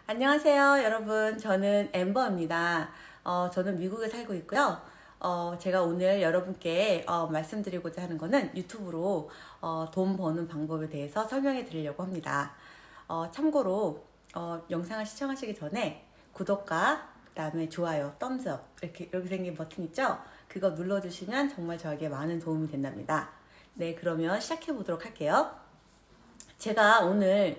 안녕하세요, 여러분. 저는 엠버입니다. 저는 미국에 살고 있고요. 제가 오늘 여러분께 말씀드리고자 하는 거는 유튜브로 돈 버는 방법에 대해서 설명해 드리려고 합니다. 참고로 영상을 시청하시기 전에 구독과 그다음에 좋아요, 덤스업 이렇게 생긴 버튼 있죠? 그거 눌러주시면 정말 저에게 많은 도움이 된답니다. 네, 그러면 시작해 보도록 할게요. 제가 오늘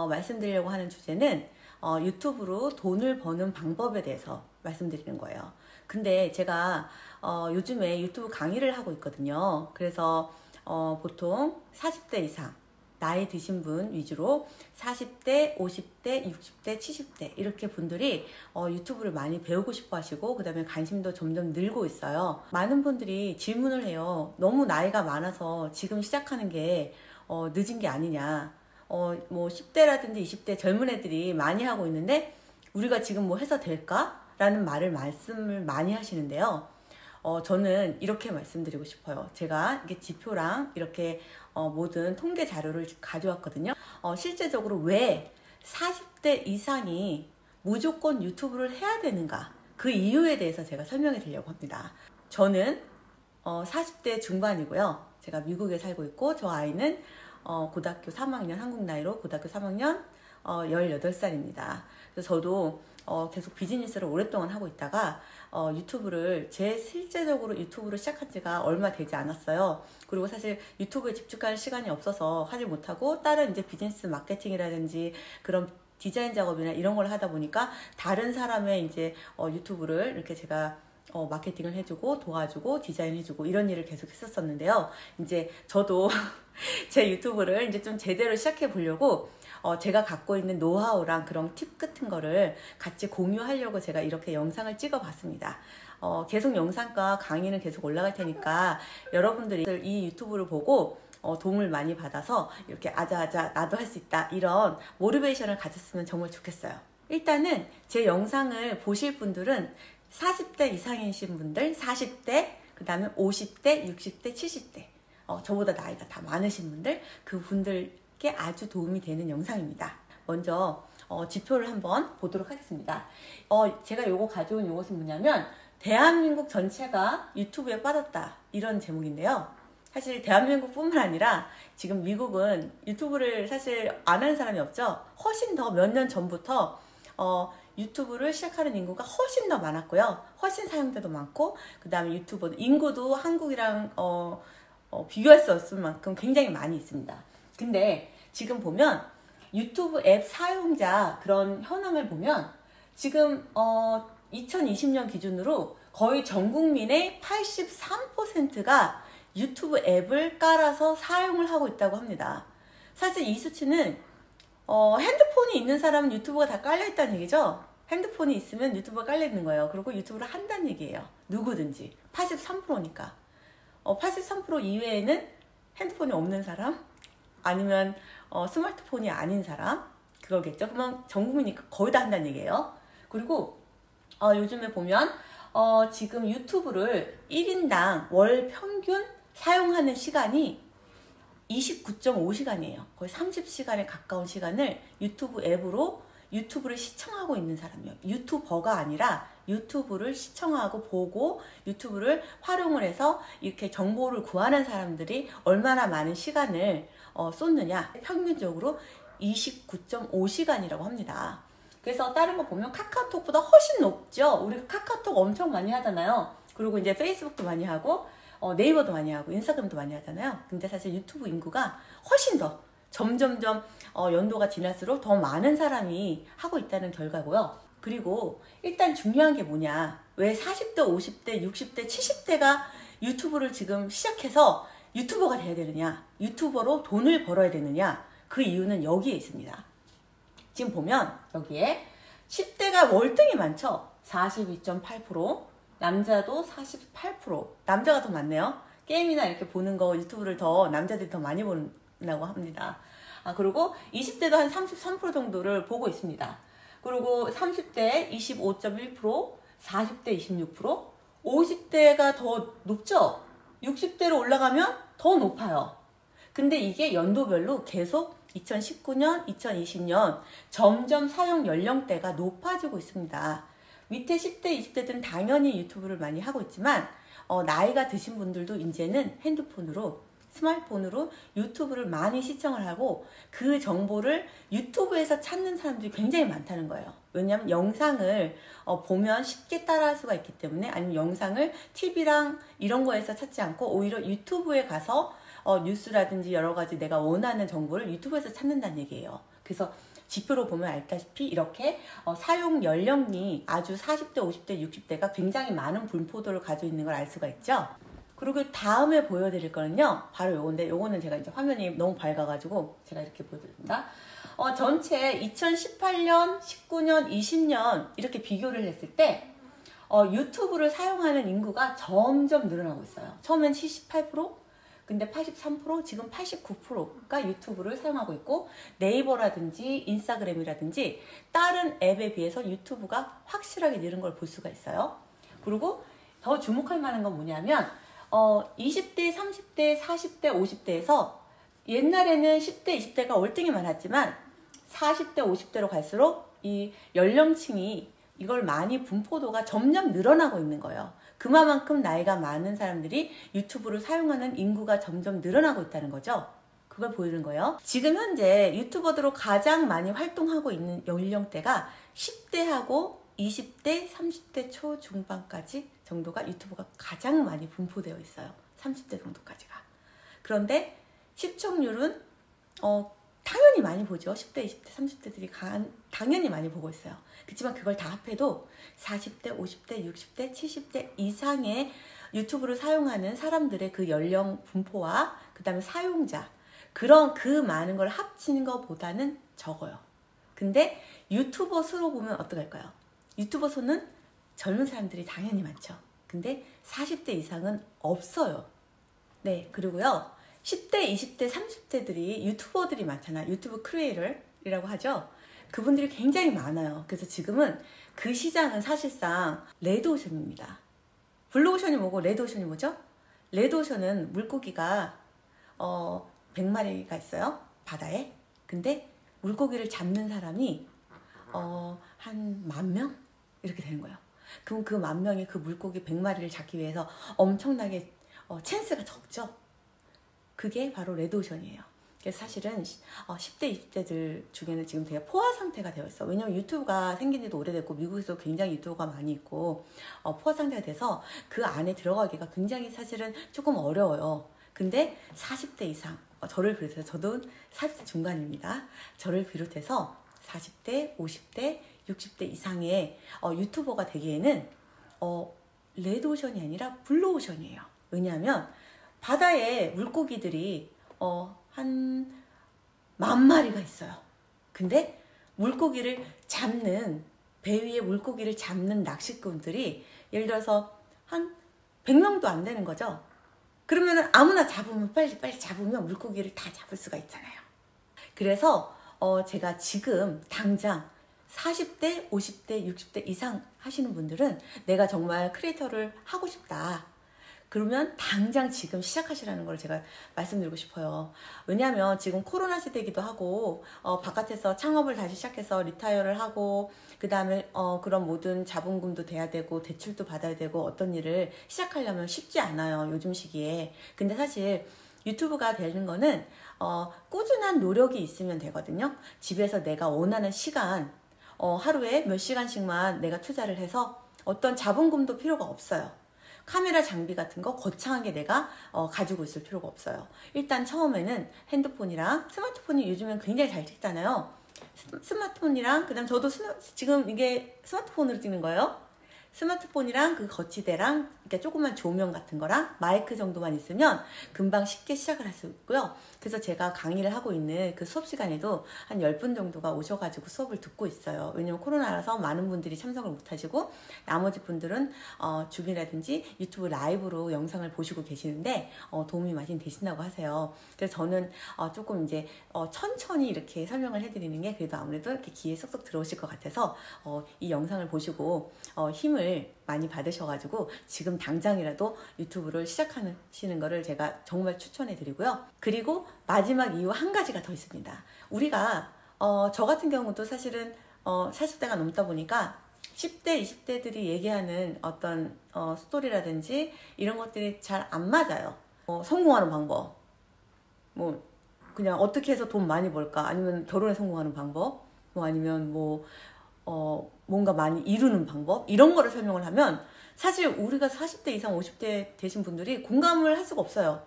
말씀드리려고 하는 주제는 유튜브로 돈을 버는 방법에 대해서 말씀드리는 거예요. 근데 제가 요즘에 유튜브 강의를 하고 있거든요. 그래서 보통 40대 이상 나이 드신 분 위주로 40대, 50대, 60대, 70대 이렇게 분들이 유튜브를 많이 배우고 싶어 하시고 그 다음에 관심도 점점 늘고 있어요. 많은 분들이 질문을 해요. 너무 나이가 많아서 지금 시작하는 게 늦은 게 아니냐. 뭐 10대라든지 20대 젊은 애들이 많이 하고 있는데 우리가 지금 뭐 해서 될까? 라는 말씀을 많이 하시는데요. 저는 이렇게 말씀드리고 싶어요. 제가 이게 지표랑 이렇게 모든 통계 자료를 가져왔거든요. 실제적으로 왜 40대 이상이 무조건 유튜브를 해야 되는가? 그 이유에 대해서 제가 설명해 드리려고 합니다. 저는 40대 중반이고요. 제가 미국에 살고 있고 저 아이는 고등학교 3학년, 한국 나이로 고등학교 3학년 18살입니다. 그래서 저도 계속 비즈니스를 오랫동안 하고 있다가 유튜브를 실제적으로 유튜브를 시작한 지가 얼마 되지 않았어요. 그리고 사실 유튜브에 집중할 시간이 없어서 하지 못하고 다른 이제 비즈니스 마케팅이라든지 그런 디자인 작업이나 이런 걸 하다 보니까 다른 사람의 이제 유튜브를 이렇게 제가 마케팅을 해주고 도와주고 디자인해주고 이런 일을 계속 했었었는데요. 이제 저도 제 유튜브를 이제 좀 제대로 시작해 보려고 제가 갖고 있는 노하우랑 그런 팁 같은 거를 같이 공유하려고 제가 이렇게 영상을 찍어 봤습니다. 계속 영상과 강의는 계속 올라갈 테니까 여러분들이 이 유튜브를 보고 도움을 많이 받아서 이렇게 아자아자 나도 할 수 있다 이런 모티베이션을 가졌으면 정말 좋겠어요. 일단은 제 영상을 보실 분들은 40대 이상이신 분들, 40대, 그 다음에 50대, 60대, 70대 저보다 나이가 다 많으신 분들, 그 분들께 아주 도움이 되는 영상입니다. 먼저 지표를 한번 보도록 하겠습니다. 제가 요거 가져온 요것은 뭐냐면 대한민국 전체가 유튜브에 빠졌다 이런 제목인데요. 사실 대한민국 뿐만 아니라 지금 미국은 유튜브를 사실 안 하는 사람이 없죠. 훨씬 더 몇 년 전부터 유튜브를 시작하는 인구가 훨씬 더 많았고요. 훨씬 사용자도 많고 그 다음에 유튜버 인구도 한국이랑 비교할 수 없을 만큼 굉장히 많이 있습니다. 근데 지금 보면 유튜브 앱 사용자 그런 현황을 보면 지금 2020년 기준으로 거의 전 국민의 83%가 유튜브 앱을 깔아서 사용을 하고 있다고 합니다. 사실 이 수치는 핸드폰이 있는 사람은 유튜브가 다 깔려 있다는 얘기죠. 핸드폰이 있으면 유튜브가 깔려 있는 거예요. 그리고 유튜브를 한다는 얘기예요. 누구든지 83%니까 83% 이외에는 핸드폰이 없는 사람 아니면 스마트폰이 아닌 사람 그거겠죠. 그러면 전 국민이 거의 다 한다는 얘기예요. 그리고 요즘에 보면 지금 유튜브를 1인당 월 평균 사용하는 시간이 29.5시간이에요. 거의 30시간에 가까운 시간을 유튜브 앱으로 유튜브를 시청하고 있는 사람이에요. 유튜버가 아니라 유튜브를 시청하고 보고 유튜브를 활용을 해서 이렇게 정보를 구하는 사람들이 얼마나 많은 시간을 쏟느냐. 평균적으로 29.5시간이라고 합니다. 그래서 다른 거 보면 카카오톡보다 훨씬 높죠. 우리 카카오톡 엄청 많이 하잖아요. 그리고 이제 페이스북도 많이 하고 네이버도 많이 하고 인스타그램도 많이 하잖아요. 근데 사실 유튜브 인구가 훨씬 더 점점점 연도가 지날수록 더 많은 사람이 하고 있다는 결과고요. 그리고 일단 중요한 게 뭐냐. 왜 40대, 50대, 60대, 70대가 유튜브를 지금 시작해서 유튜버가 돼야 되느냐. 유튜버로 돈을 벌어야 되느냐. 그 이유는 여기에 있습니다. 지금 보면 여기에 10대가 월등히 많죠. 42.8%, 남자도 48%, 남자가 더 많네요. 게임이나 이렇게 보는 거 유튜브를 남자들이 더 많이 본다고 합니다. 그리고 20대도 한 33% 정도를 보고 있습니다. 그리고 30대 25.1%, 40대 26%, 50대가 더 높죠? 60대로 올라가면 더 높아요. 근데 이게 연도별로 계속 2019년, 2020년 점점 사용 연령대가 높아지고 있습니다. 밑에 10대, 20대들은 당연히 유튜브를 많이 하고 있지만 나이가 드신 분들도 이제는 핸드폰으로, 스마트폰으로 유튜브를 많이 시청을 하고 그 정보를 유튜브에서 찾는 사람들이 굉장히 많다는 거예요. 왜냐하면 영상을 보면 쉽게 따라할 수가 있기 때문에, 아니면 영상을 TV랑 이런 거에서 찾지 않고 오히려 유튜브에 가서 뉴스라든지 여러 가지 내가 원하는 정보를 유튜브에서 찾는다는 얘기예요. 그래서 지표로 보면 알다시피 이렇게 사용 연령이 아주 40대, 50대, 60대가 굉장히 많은 분포도를 가지고 있는 걸 알 수가 있죠. 그리고 다음에 보여드릴 거는요, 바로 요건데, 요거는 제가 이제 화면이 너무 밝아가지고 제가 이렇게 보여드립니다. 전체 2018년, 19년, 20년 이렇게 비교를 했을 때 유튜브를 사용하는 인구가 점점 늘어나고 있어요. 처음엔 78%, 근데 83%, 지금 89%가 유튜브를 사용하고 있고, 네이버라든지 인스타그램이라든지 다른 앱에 비해서 유튜브가 확실하게 늘은 걸 볼 수가 있어요. 그리고 더 주목할 만한 건 뭐냐면 20대, 30대, 40대, 50대에서 옛날에는 10대, 20대가 월등히 많았지만 40대, 50대로 갈수록 이 연령층이 이걸 많이 분포도가 점점 늘어나고 있는 거예요. 그만큼 나이가 많은 사람들이 유튜브를 사용하는 인구가 점점 늘어나고 있다는 거죠. 그걸 보여주는 거예요. 지금 현재 유튜버들로 가장 많이 활동하고 있는 연령대가 10대하고 20대, 30대 초중반까지 정도가 유튜브가 가장 많이 분포되어 있어요. 30대 정도까지가. 그런데 시청률은 당연히 많이 보죠. 10대, 20대, 30대들이 당연히 많이 보고 있어요. 그렇지만 그걸 다 합해도 40대, 50대, 60대, 70대 이상의 유튜브를 사용하는 사람들의 그 연령 분포와 그 다음에 사용자, 그런 그 많은 걸 합치는 것보다는 적어요. 근데 유튜버 수로 보면 어떡할까요? 유튜버 수는 젊은 사람들이 당연히 많죠. 근데 40대 이상은 없어요. 네, 그리고요, 10대, 20대, 30대들이 유튜버들이 많잖아요. 유튜브 크리에이터이라고 하죠. 그분들이 굉장히 많아요. 그래서 지금은 그 시장은 사실상 레드오션입니다. 블루오션이 뭐고 레드오션이 뭐죠? 레드오션은 물고기가 100마리가 있어요. 바다에. 근데 물고기를 잡는 사람이 한 10,000명? 이렇게 되는 거예요. 그럼 그 10,000명이 그 물고기 100마리를 잡기 위해서 엄청나게 찬스가 적죠. 그게 바로 레드오션이에요. 그래서 사실은 10대, 20대들 중에는 지금 되게 포화 상태가 되어 있어. 왜냐면 유튜브가 생긴 지도 오래됐고 미국에서 굉장히 유튜브가 많이 있고 포화 상태가 돼서 그 안에 들어가기가 굉장히 사실은 조금 어려워요. 근데 40대 이상, 저를 비롯해서, 저도 40대 중간입니다. 저를 비롯해서 40대, 50대, 60대 이상의 유튜버가 되기에는 레드오션이 아니라 블루오션이에요. 왜냐하면 바다에 물고기들이 한 10,000마리가 있어요. 근데 물고기를 잡는, 배 위에 물고기를 잡는 낚시꾼들이 예를 들어서 한 100명도 안 되는 거죠. 그러면은 아무나 잡으면 빨리 잡으면 물고기를 다 잡을 수가 있잖아요. 그래서 제가 지금 당장 40대, 50대, 60대 이상 하시는 분들은 내가 정말 크리에이터를 하고 싶다. 그러면 당장 지금 시작하시라는 걸 제가 말씀드리고 싶어요. 왜냐하면 지금 코로나 시대이기도 하고 바깥에서 창업을 다시 시작해서 리타이어를 하고 그 다음에 그런 모든 자본금도 돼야 되고 대출도 받아야 되고 어떤 일을 시작하려면 쉽지 않아요. 요즘 시기에. 근데 사실 유튜브가 되는 거는 꾸준한 노력이 있으면 되거든요. 집에서 내가 원하는 시간, 하루에 몇 시간씩만 내가 투자를 해서 어떤 자본금도 필요가 없어요. 카메라 장비 같은 거 거창하게 내가 가지고 있을 필요가 없어요. 일단 처음에는 핸드폰이랑 스마트폰이 요즘엔 굉장히 잘 찍잖아요. 스마트폰이랑 그다음 저도 지금 이게 스마트폰으로 찍는 거예요. 스마트폰이랑 그 거치대랑 이렇게 조그만 조명 같은 거랑 마이크 정도만 있으면 금방 쉽게 시작을 할 수 있고요. 그래서 제가 강의를 하고 있는 그 수업 시간에도 한 10분 정도가 오셔가지고 수업을 듣고 있어요. 왜냐면 코로나라서 많은 분들이 참석을 못 하시고 나머지 분들은 줌이라든지 유튜브 라이브로 영상을 보시고 계시는데 도움이 많이 되신다고 하세요. 그래서 저는 조금 이제 천천히 이렇게 설명을 해드리는 게 그래도 아무래도 이렇게 귀에 쏙쏙 들어오실 것 같아서 이 영상을 보시고 힘을 힘을 많이 받으셔가지고 지금 당장이라도 유튜브를 시작하시는 거를 제가 정말 추천해 드리고요. 그리고 마지막 이유 한 가지가 더 있습니다. 우리가 저 같은 경우도 사실은 40대가 넘다 보니까 10대, 20대들이 얘기하는 어떤 스토리라든지 이런 것들이 잘 안 맞아요. 성공하는 방법, 뭐 그냥 어떻게 해서 돈 많이 벌까, 아니면 결혼에 성공하는 방법, 뭐 아니면 뭔가 많이 이루는 방법, 이런 거를 설명을 하면 사실 우리가 40대 이상 50대 되신 분들이 공감을 할 수가 없어요.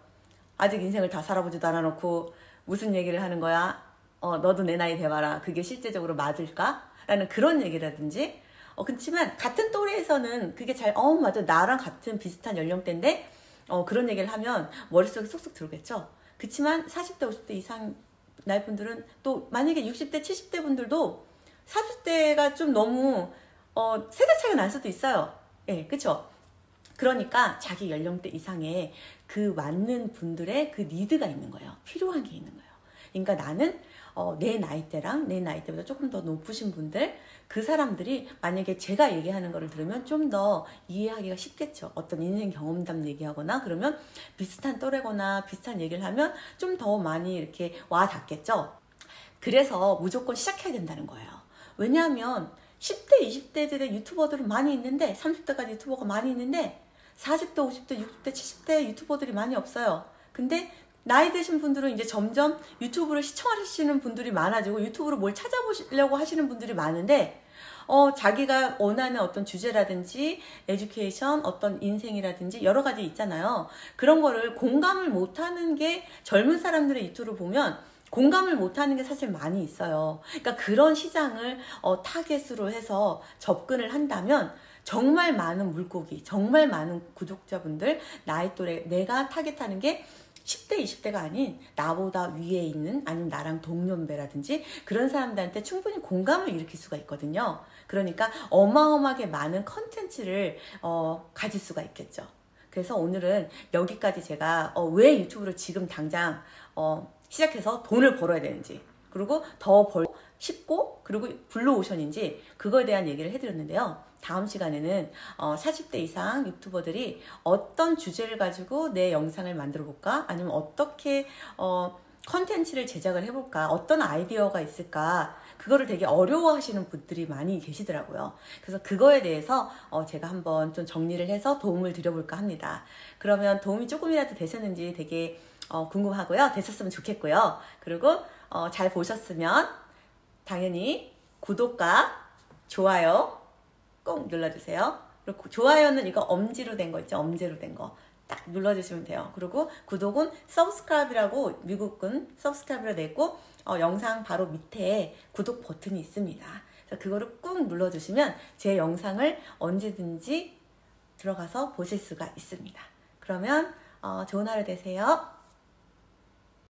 아직 인생을 다 살아보지도 않아놓고 무슨 얘기를 하는 거야? 너도 내 나이 돼봐라. 그게 실제적으로 맞을까? 라는 그런 얘기라든지, 그렇지만 같은 또래에서는 그게 잘, 맞아, 나랑 같은 비슷한 연령대인데, 그런 얘기를 하면 머릿속에 쏙쏙 들어오겠죠? 그렇지만 40대, 50대 이상 나이 분들은 또 만약에 60대, 70대 분들도 40대가 좀 너무 세대 차이가 날 수도 있어요. 예, 그쵸? 그러니까 자기 연령대 이상의 그 맞는 분들의 그 니드가 있는 거예요. 필요한 게 있는 거예요. 그러니까 나는 내 나이대랑 내 나이대보다 조금 더 높으신 분들, 그 사람들이 만약에 제가 얘기하는 거를 들으면 좀 더 이해하기가 쉽겠죠. 어떤 인생 경험담 얘기하거나 그러면 비슷한 또래거나 비슷한 얘기를 하면 좀 더 많이 이렇게 와 닿겠죠. 그래서 무조건 시작해야 된다는 거예요. 왜냐하면 10대, 20대들의 유튜버들은 많이 있는데, 30대까지 유튜버가 많이 있는데 40대, 50대, 60대, 70대 유튜버들이 많이 없어요. 근데 나이 드신 분들은 이제 점점 유튜브를 시청하시는 분들이 많아지고 유튜브로 뭘 찾아보시려고 하시는 분들이 많은데, 자기가 원하는 어떤 주제라든지 에듀케이션, 어떤 인생이라든지 여러 가지 있잖아요. 그런 거를 공감을 못하는 게, 젊은 사람들의 유튜브를 보면 공감을 못하는 게 사실 많이 있어요. 그러니까 그런 시장을 타겟으로 해서 접근을 한다면 정말 많은 물고기, 정말 많은 구독자분들, 나이 또래, 내가 타겟하는 게 10대, 20대가 아닌 나보다 위에 있는, 아니면 나랑 동년배라든지 그런 사람들한테 충분히 공감을 일으킬 수가 있거든요. 그러니까 어마어마하게 많은 컨텐츠를 가질 수가 있겠죠. 그래서 오늘은 여기까지 제가 왜 유튜브를 지금 당장 시작해서 돈을 벌어야 되는지, 그리고 더 쉽고 그리고 블루오션인지 그거에 대한 얘기를 해드렸는데요. 다음 시간에는 40대 이상 유튜버들이 어떤 주제를 가지고 내 영상을 만들어 볼까, 아니면 어떻게 컨텐츠를 제작을 해볼까, 어떤 아이디어가 있을까, 그거를 되게 어려워하시는 분들이 많이 계시더라고요. 그래서 그거에 대해서 제가 한번 좀 정리를 해서 도움을 드려볼까 합니다. 그러면 도움이 조금이라도 되셨는지 되게 궁금하고요. 됐었으면 좋겠고요. 그리고 잘 보셨으면 당연히 구독과 좋아요 꼭 눌러주세요. 그리고 좋아요는 이거 엄지로 된 거 있죠? 엄지로 된 거 딱 눌러주시면 돼요. 그리고 구독은 subscribe이라고, 미국은 subscribe로 돼 있고, 영상 바로 밑에 구독 버튼이 있습니다. 그래서 그거를 꾹 눌러주시면 제 영상을 언제든지 들어가서 보실 수가 있습니다. 그러면 좋은 하루 되세요.